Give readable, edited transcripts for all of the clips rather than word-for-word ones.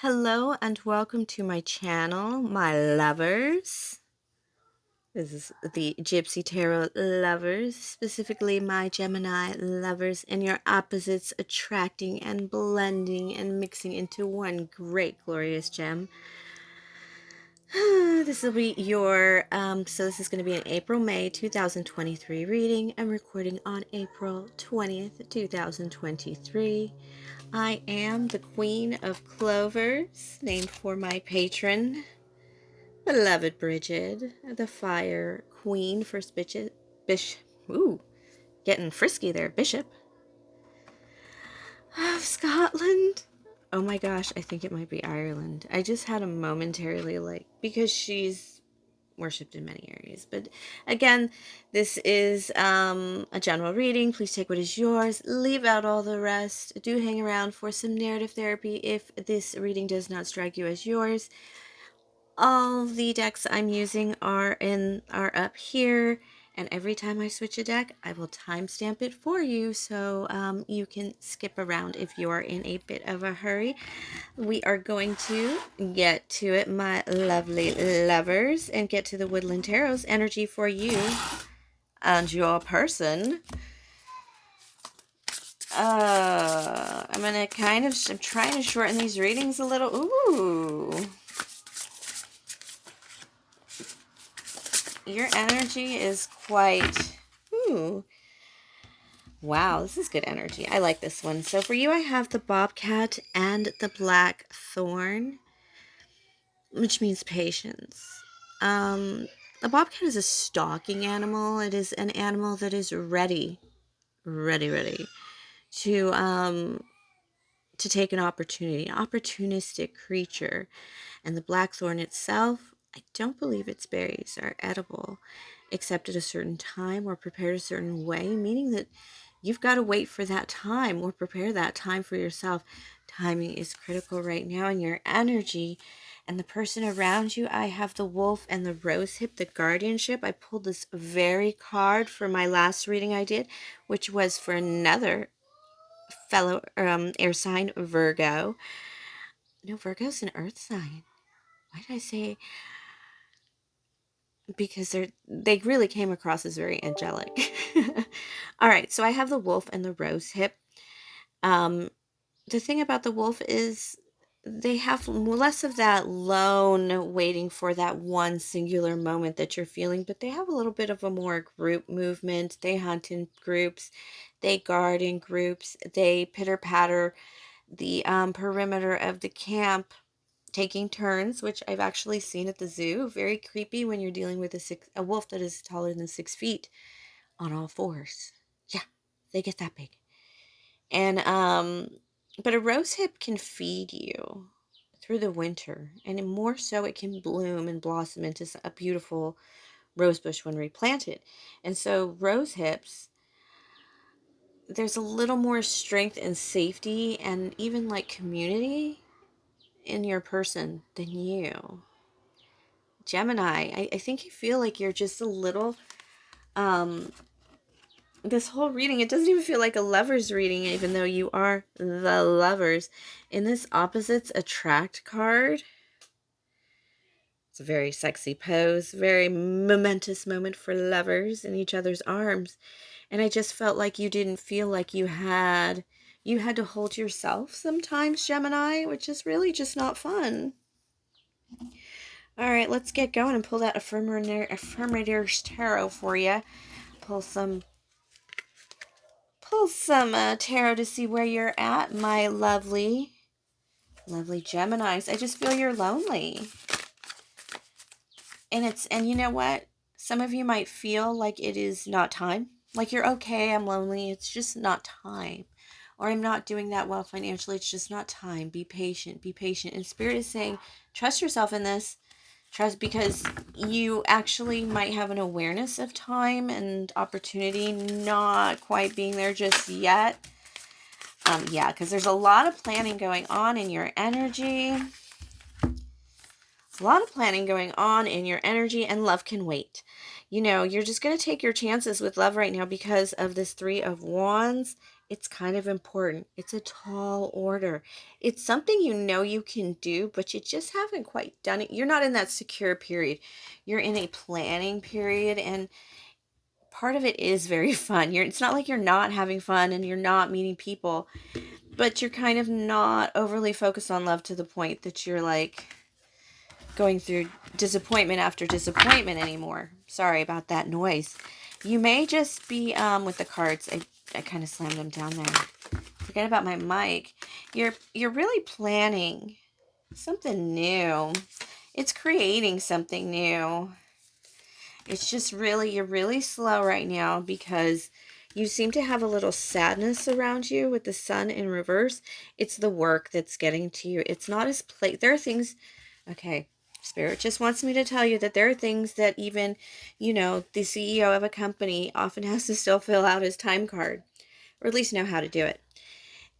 Hello and welcome to my channel, my lovers. This is the Gypsy Tarot lovers, specifically my Gemini lovers, and your opposites attracting and blending and mixing into one great glorious gem. This will be your, so this is going to be an April-May 2023 reading. I'm recording on April 20th, 2023. I am the Queen of Clovers, named for my patron, beloved Bridget, the Fire Queen, first Bishop, getting frisky there, Bishop of Scotland. Oh my gosh, I think it might be Ireland. I just had a momentarily, because she's worshipped in many areas. But again, this is a general reading. Please take what is yours, leave out all the rest. Do hang around for some narrative therapy if this reading does not strike you as yours. All the decks I'm using are up here, and every time I switch a deck, I will timestamp it for you, so you can skip around if you are in a bit of a hurry. We are going to get to it, my lovely lovers, and get to the Woodland Tarot's energy for you and your person. I'm trying to shorten these readings a little. Ooh. Your energy is quite, wow, this is good energy. I like this one. So for you, I have the Bobcat and the Black Thorn, which means patience. The Bobcat is a stalking animal. It is an animal that is ready to take an opportunity, an opportunistic creature. And the blackthorn itself, I don't believe its berries are edible, except at a certain time or prepared a certain way, meaning that you've got to wait for that time or prepare that time for yourself. Timing is critical right now in your energy. And the person around you, I have the wolf and the rosehip, the guardianship. I pulled this very card for my last reading I did, which was for another fellow air sign, Virgo. No, Virgo's an earth sign. Why did I say? Because they really came across as very angelic. All right, so I have the wolf and the rosehip. The thing about the wolf is they have less of that lone waiting for that one singular moment that you're feeling, but they have a little bit of a more group movement. They hunt in groups, they guard in groups, they pitter-patter the perimeter of the camp, taking turns, which I've actually seen at the zoo. Very creepy when you're dealing with a wolf that is taller than 6 feet on all fours. Yeah, they get that big. And but a rosehip can feed you through the winter, and more so it can bloom and blossom into a beautiful rose bush when replanted. And so rosehips, there's a little more strength and safety and even like community in your person than you. Gemini, I think you feel like you're just a little, this whole reading, it doesn't even feel like a lover's reading, even though you are the lovers. In this opposites attract card, it's a very sexy pose, very momentous moment for lovers in each other's arms. And I just felt like you didn't feel like you had to hold yourself sometimes, Gemini, which is really just not fun. All right, let's get going and pull that Affirmators Tarot for you. Pull some tarot to see where you're at, my lovely Geminis. I just feel you're lonely. And you know what? Some of you might feel like it is not time. Like you're okay, I'm lonely, it's just not time. Or I'm not doing that well financially, it's just not time. Be patient, be patient. And Spirit is saying, trust yourself in this. Trust, because you actually might have an awareness of time and opportunity not quite being there just yet. Yeah, because there's a lot of planning going on in your energy. A lot of planning going on in your energy, and love can wait. You know, you're just going to take your chances with love right now because of this Three of Wands. It's kind of important. It's a tall order. It's something you know you can do, but you just haven't quite done it. You're not in that secure period. You're in a planning period, and part of it is very fun. It's not like you're not having fun and you're not meeting people, but you're kind of not overly focused on love to the point that you're like going through disappointment after disappointment anymore. Sorry about that noise. You may just be with the cards. I kind of slammed them down there. Forget about my mic. You're really planning something new. It's creating something new. It's just really, you're really slow right now because you seem to have a little sadness around you with the sun in reverse. It's the work that's getting to you. It's not as there are things, okay, Spirit just wants me to tell you that there are things that even, the CEO of a company often has to still fill out his time card, or at least know how to do it.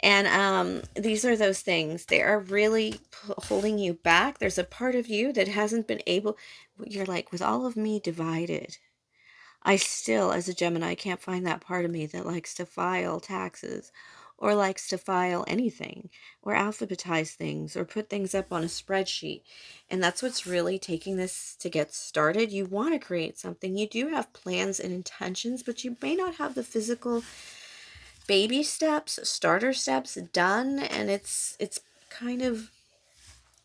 And these are those things. They are really holding you back. There's a part of you that hasn't been able, you're like, with all of me divided, I still, as a Gemini, can't find that part of me that likes to file taxes or likes to file anything or alphabetize things or put things up on a spreadsheet. And that's what's really taking this to get started. You want to create something. You do have plans and intentions, but you may not have the physical baby steps, starter steps done. And it's kind of,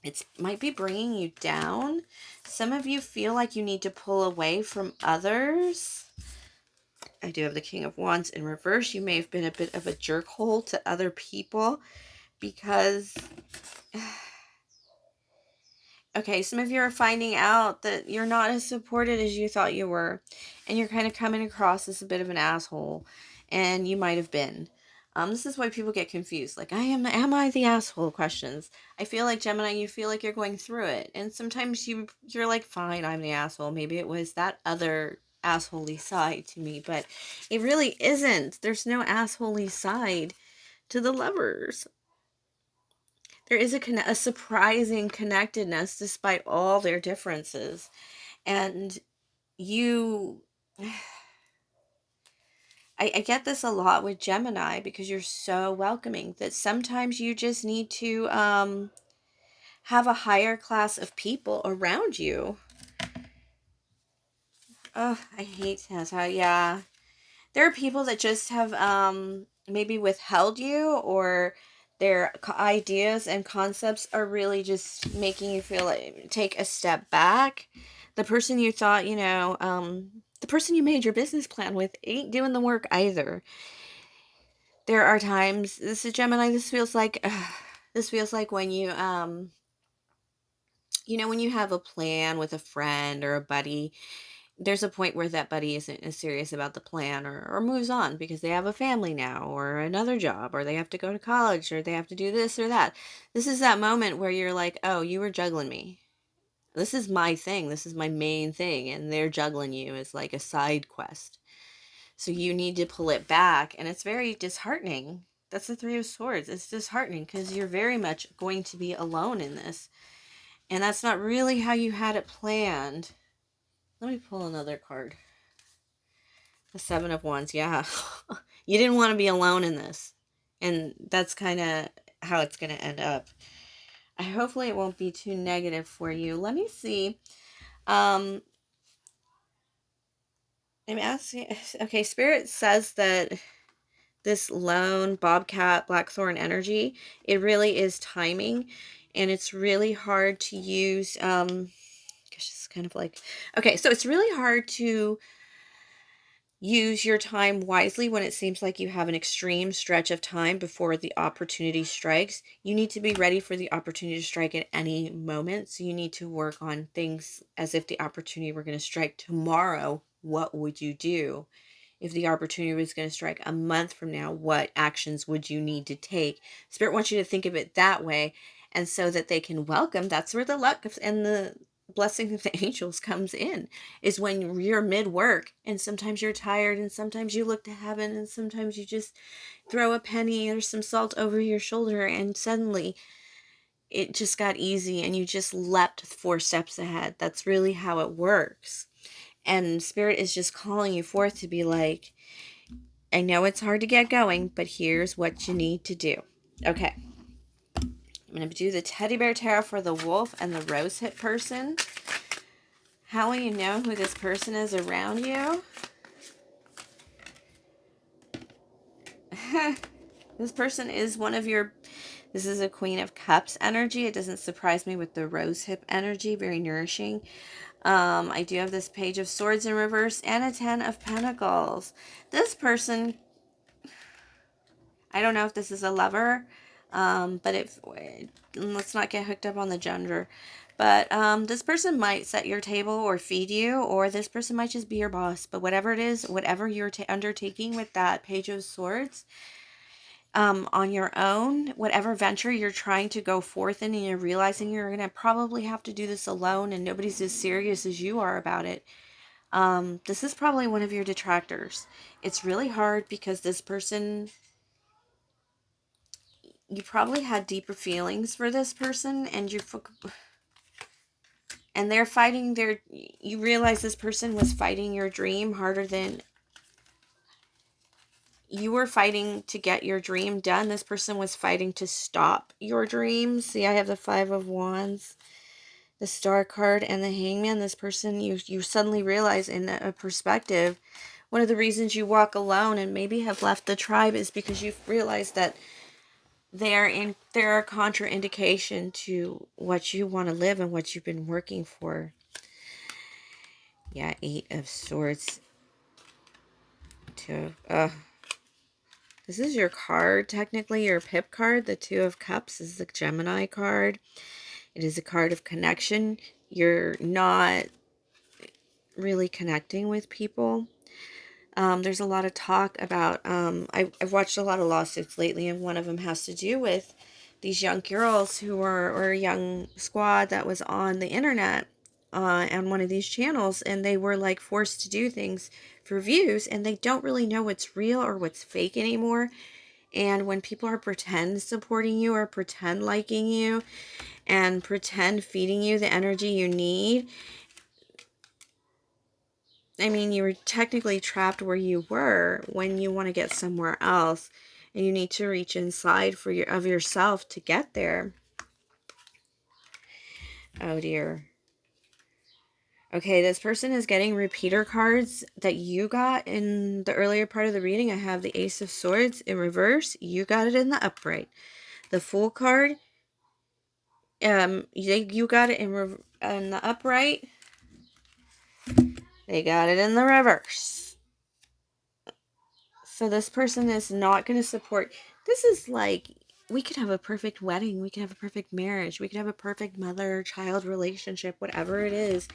it might be bringing you down. Some of you feel like you need to pull away from others. I do have the King of Wands in reverse. You may have been a bit of a jerkhole to other people because, okay, some of you are finding out that you're not as supported as you thought you were, and you're kind of coming across as a bit of an asshole, and you might have been. This is why people get confused. Like, am I the asshole questions. I feel like, Gemini, you feel like you're going through it, and sometimes you're like, fine, I'm the asshole. Maybe it was that other assholey side to me, but it really isn't. There's no assholey side to the lovers. There is a surprising connectedness despite all their differences. And you, I get this a lot with Gemini because you're so welcoming that sometimes you just need to have a higher class of people around you. Oh, I hate that. Yeah. There are people that just have maybe withheld you, or their ideas and concepts are really just making you feel like take a step back. The person you thought, the person you made your business plan with ain't doing the work either. There are times, this is Gemini, this feels like when when you have a plan with a friend or a buddy, there's a point where that buddy isn't as serious about the plan, or moves on because they have a family now or another job, or they have to go to college, or they have to do this or that. This is that moment where you're like, oh, you were juggling me. This is my thing. This is my main thing. And they're juggling you as like a side quest. So you need to pull it back. And it's very disheartening. That's the Three of Swords. It's disheartening because you're very much going to be alone in this. And that's not really how you had it planned. Let me pull another card. The Seven of Wands, yeah. You didn't want to be alone in this. And that's kind of how it's going to end up. Hopefully it won't be too negative for you. Let me see. I'm asking, okay, Spirit says that this lone Bobcat Blackthorn energy, it really is timing, and it's really hard to use, gosh, it's kind of like, okay, so it's really hard to use your time wisely when it seems like you have an extreme stretch of time before the opportunity strikes. You need to be ready for the opportunity to strike at any moment. So you need to work on things as if the opportunity were going to strike tomorrow. What would you do? If the opportunity was going to strike a month from now, what actions would you need to take? Spirit wants you to think of it that way. And so that they can welcome, that's where the luck and the blessing of the angels comes in, is when you're mid work and sometimes you're tired and sometimes you look to heaven and sometimes you just throw a penny or some salt over your shoulder and suddenly it just got easy and you just leapt 4 steps ahead. That's really how it works. And Spirit is just calling you forth to be like, I know it's hard to get going, but here's what you need to do. Okay. I'm going to do the Teddy Bear Tarot for the Wolf and the Rosehip person. How will you know who this person is around you? This person is one of your... This is a Queen of Cups energy. It doesn't surprise me with the Rosehip energy. Very nourishing. I do have this Page of Swords in reverse and a Ten of Pentacles. This person... I don't know if this is a lover, but if let's not get hooked up on the gender. But this person might set your table or feed you, or this person might just be your boss. But whatever it is, whatever you're undertaking with that Page of Swords, on your own, whatever venture you're trying to go forth in, and you're realizing you're going to probably have to do this alone, and nobody's as serious as you are about it. This is probably one of your detractors. It's really hard because this person... You probably had deeper feelings for this person, and they're fighting their... You realize this person was fighting your dream harder than you were fighting to get your dream done. This person was fighting to stop your dreams. See, I have the Five of Wands, the Star card, and the Hangman. This person, you suddenly realize in a perspective, one of the reasons you walk alone and maybe have left the tribe is because you've realized that they're a contraindication to what you want to live and what you've been working for. Yeah, Eight of Swords. This is your card, technically, your pip card. The Two of Cups is the Gemini card. It is a card of connection. You're not really connecting with people. There's a lot of talk about, I've watched a lot of lawsuits lately, and one of them has to do with these young girls who were, or a young squad that was on the internet, on one of these channels, and they were like forced to do things for views, and they don't really know what's real or what's fake anymore. And when people are pretend supporting you or pretend liking you and pretend feeding you the energy you need, I mean, you were technically trapped where you were when you want to get somewhere else, and you need to reach inside of yourself to get there. Oh dear. Okay, this person is getting repeater cards that you got in the earlier part of the reading. I have the Ace of Swords in reverse. You got it in the upright. The Fool card, you got it in the upright. They got it in the reverse. So this person is not going to support. This is like, we could have a perfect wedding. We could have a perfect marriage. We could have a perfect mother-child relationship, whatever it is.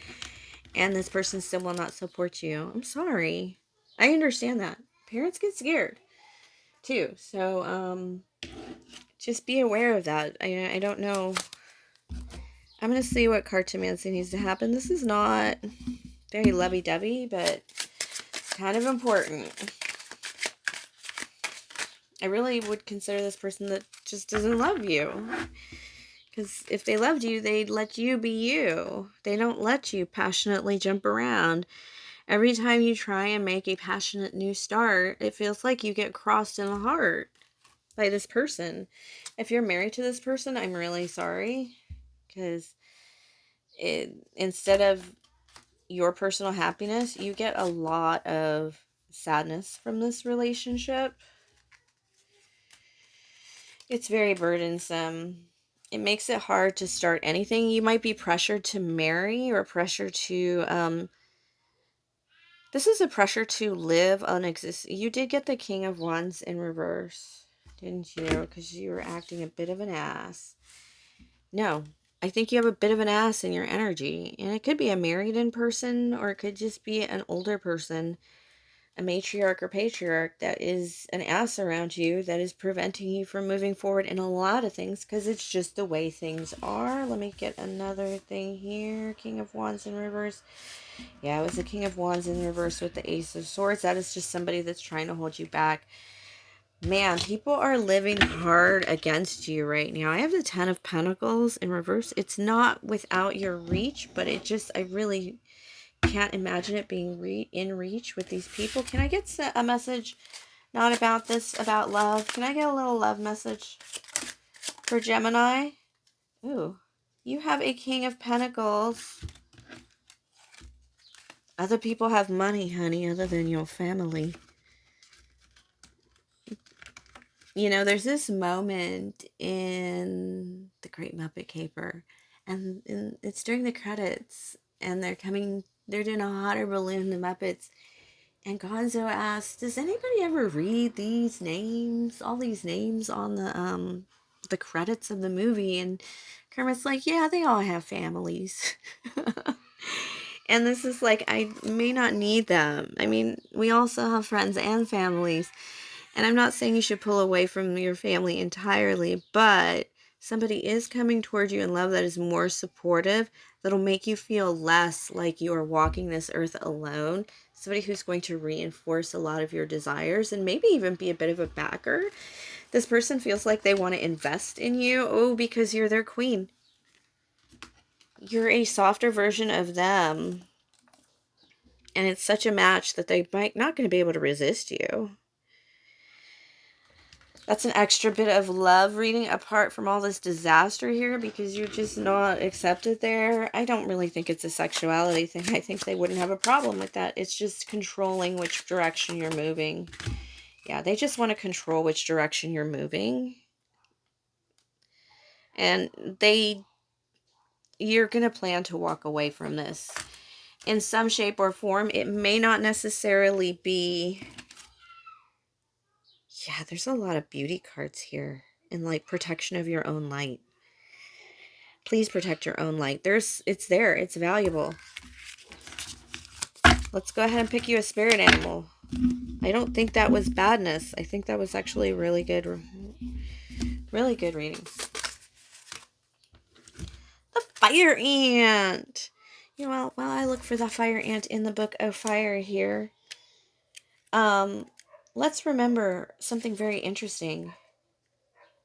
And this person still will not support you. I'm sorry. I understand that. Parents get scared too. So, just be aware of that. I don't know. I'm going to see what cartomancy needs to happen. This is not very lovey-dovey, but it's kind of important. I really would consider this person that just doesn't love you. Because if they loved you, they'd let you be you. They don't let you passionately jump around. Every time you try and make a passionate new start, it feels like you get crossed in the heart by this person. If you're married to this person, I'm really sorry. Because instead of your personal happiness, you get a lot of sadness from this relationship. It's very burdensome. It makes it hard to start anything. You might be pressured to marry or pressured to, this is a pressure to live you did get the King of Wands in reverse, didn't you? Because you were acting a bit of an ass. No, I think you have a bit of an ass in your energy. And it could be a married in person, or it could just be an older person, a matriarch or patriarch that is an ass around you, that is preventing you from moving forward in a lot of things, because it's just the way things are. Let me get another thing here. King of Wands in reverse. Yeah, it was the King of Wands in reverse with the Ace of Swords. That is just somebody that's trying to hold you back. Man, people are living hard against you right now. I have the Ten of Pentacles in reverse. It's not without your reach, but I really can't imagine it being in reach with these people. Can I get a message Not about this, about love. Can I get a little love message for Gemini? Ooh. You have a King of Pentacles. Other people have money, honey, other than your family. You know, there's this moment in The Great Muppet Caper, and it's during the credits, and they're doing a hot air balloon, the Muppets, and Gonzo asks, does anybody ever read these names, all these names on the credits of the movie? And Kermit's like, yeah, they all have families. And this is like, I may not need them. I mean, we also have friends and families. And I'm not saying you should pull away from your family entirely, but somebody is coming towards you in love that is more supportive, that'll make you feel less like you are walking this earth alone. Somebody who's going to reinforce a lot of your desires and maybe even be a bit of a backer. This person feels like they want to invest in you. Oh, because you're their queen. You're a softer version of them. And it's such a match that they might not going to be able to resist you. That's an extra bit of love reading apart from all this disaster here because you're just not accepted there. I don't really think it's a sexuality thing. I think they wouldn't have a problem with that. It's just controlling which direction you're moving. Yeah, they just want to control which direction you're moving. And you're going to plan to walk away from this in some shape or form. It may not necessarily be... Yeah, there's a lot of beauty cards here. And like protection of your own light. Please protect your own light. It's there. It's valuable. Let's go ahead and pick you a spirit animal. I don't think that was badness. I think that was actually really good reading. The fire ant. You know, while I look for the fire ant in the book of fire here, let's remember something very interesting.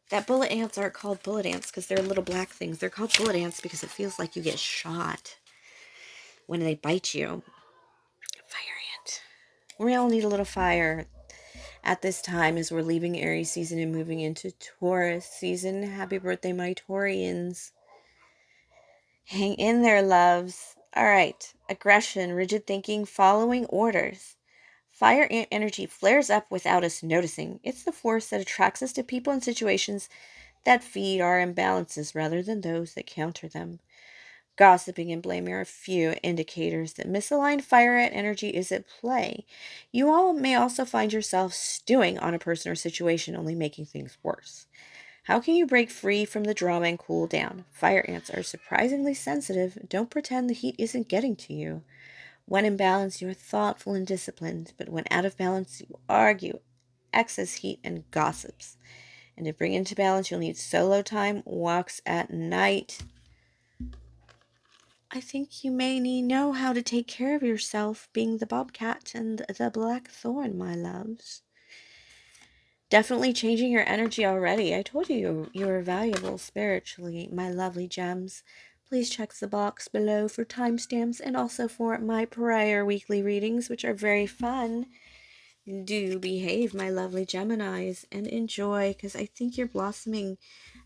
That bullet ants aren't called bullet ants because they're little black things. They're called bullet ants because it feels like you get shot when they bite you. Fire ant. We all need a little fire at this time as we're leaving Aries season and moving into Taurus season. Happy birthday, my Taurians. Hang in there, loves. All right. Aggression, rigid thinking, following orders. Fire ant energy flares up without us noticing. It's the force that attracts us to people and situations that feed our imbalances rather than those that counter them. Gossiping and blaming are a few indicators that misaligned fire ant energy is at play. You all may also find yourself stewing on a person or situation, only making things worse. How can you break free from the drama and cool down? Fire ants are surprisingly sensitive. Don't pretend the heat isn't getting to you. When in balance, you are thoughtful and disciplined, but when out of balance, you argue, excess heat, and gossips. And to bring into balance, you'll need solo time, walks at night. I think you may know how to take care of yourself, being the bobcat and the blackthorn, my loves. Definitely changing your energy already. I told you you were valuable spiritually, my lovely gems. Please check the box below for timestamps and also for my prior weekly readings, which are very fun. Do behave, my lovely Geminis, and enjoy, because I think you're blossoming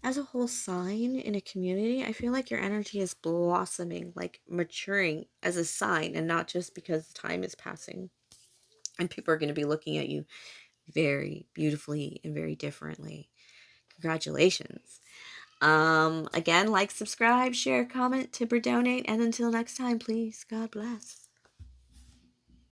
as a whole sign in a community. I feel like your energy is blossoming, like maturing as a sign, and not just because time is passing. And people are going to be looking at you very beautifully and very differently. Congratulations. Again, like, subscribe, share, comment, tip, or donate. And until next time, please, God bless.